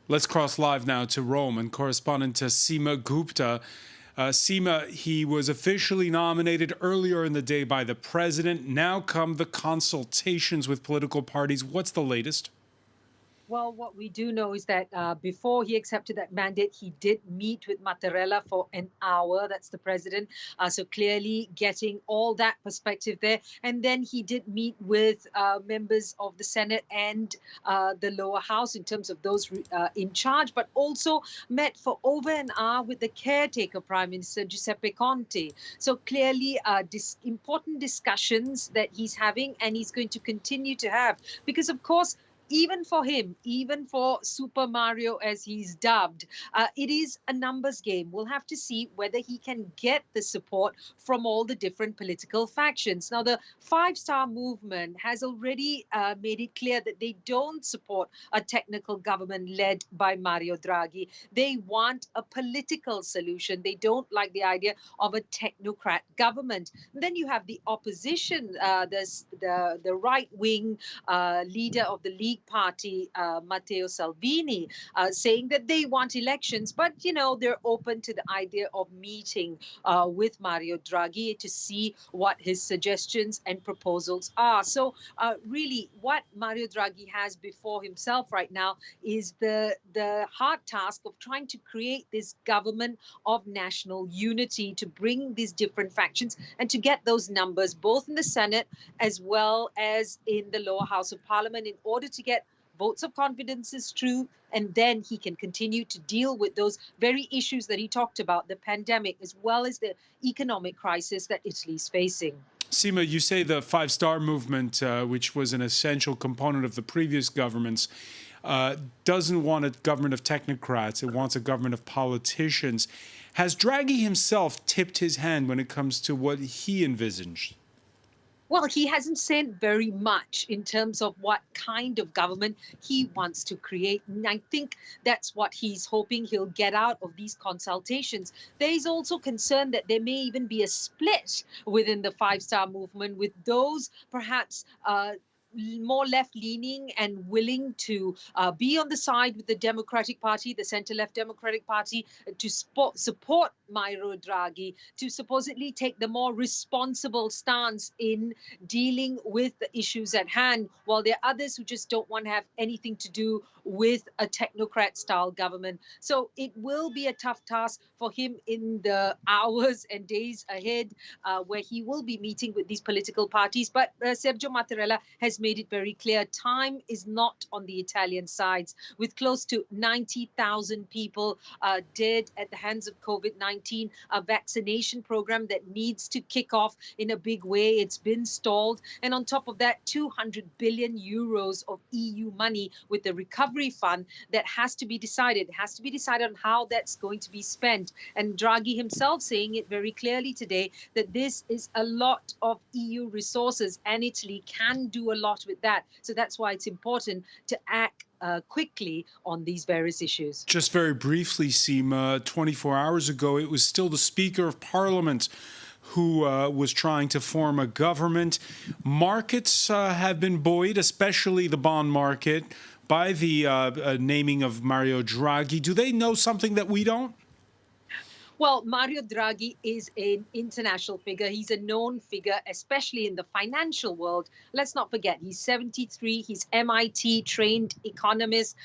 Let's cross live now to Rome and correspondent Seema Gupta. Seema, he was officially nominated earlier in the day by the president. Now come the consultations with political parties. What's the latest? Well, what we do know is that before he accepted that mandate, he did meet with Mattarella for an hour. That's the president. So clearly getting all that perspective there. And then he did meet with members of the Senate and the lower house in terms of those in charge, but also met for over an hour with the caretaker Prime Minister Giuseppe Conte. So clearly important discussions that he's having and he's going to continue to have because, of course, even for him, even for Super Mario, as he's dubbed, it is a numbers game. We'll have to see whether he can get the support from all the different political factions. Now, the five-star movement has already made it clear that they don't support a technical government led by Mario Draghi. They want a political solution. They don't like the idea of a technocrat government. And then you have the opposition, the right-wing leader of the League Party, Matteo Salvini, saying that they want elections, but they're open to the idea of meeting with Mario Draghi to see what his suggestions and proposals are. So really what Mario Draghi has before himself right now is the hard task of trying to create this government of national unity to bring these different factions and to get those numbers both in the Senate as well as in the lower house of parliament in order to get votes of confidence is true, and then he can continue to deal with those very issues that he talked about, the pandemic, as well as the economic crisis that Italy's facing. Seema, you say the five-star movement, which was an essential component of the previous governments, doesn't want a government of technocrats. It wants a government of politicians. Has Draghi himself tipped his hand when it comes to what he envisaged? Well, he hasn't said very much in terms of what kind of government he wants to create. And I think that's what he's hoping he'll get out of these consultations. There is also concern that there may even be a split within the five-star movement with those perhaps more left-leaning and willing to be on the side with the Democratic Party, the centre-left Democratic Party, to support Mario Draghi, to supposedly take the more responsible stance in dealing with the issues at hand, while there are others who just don't want to have anything to do with a technocrat-style government. So it will be a tough task for him in the hours and days ahead, where he will be meeting with these political parties. But Sergio Mattarella has made it very clear time is not on the Italian sides, with close to 90,000 people dead at the hands of COVID-19, a vaccination program that needs to kick off in a big way. It's been stalled. And on top of that, 200 billion euros of EU money with the recovery fund that has to be decided. It has to be decided on how that's going to be spent. And Draghi himself saying it very clearly today that this is a lot of EU resources and Italy can do a lot with that. So that's why it's important to act quickly on these various issues. Just very briefly, Seema, 24 hours ago, it was still the Speaker of Parliament who was trying to form a government. Markets have been buoyed, especially the bond market, by the naming of Mario Draghi. Do they know something that we don't? Well, Mario Draghi is an international figure. He's a known figure, especially in the financial world. Let's not forget, he's 73. He's MIT-trained economist.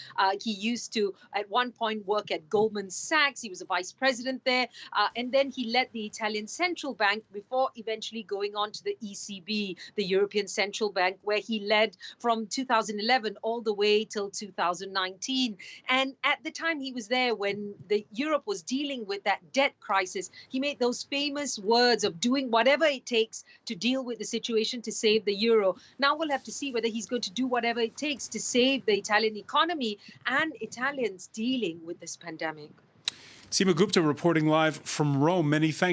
He used to, at one point, work at Goldman Sachs. He was a vice president there. And then he led the Italian Central Bank before eventually going on to the ECB, the European Central Bank, where he led from 2011 all the way till 2019. And at the time he was there when Europe was dealing with that debt crisis, he made those famous words of doing whatever it takes to deal with the situation to save the euro. Now we'll have to see whether he's going to do whatever it takes to save the Italian economy and Italians dealing with this pandemic. Seema Gupta reporting live from Rome. Many thanks.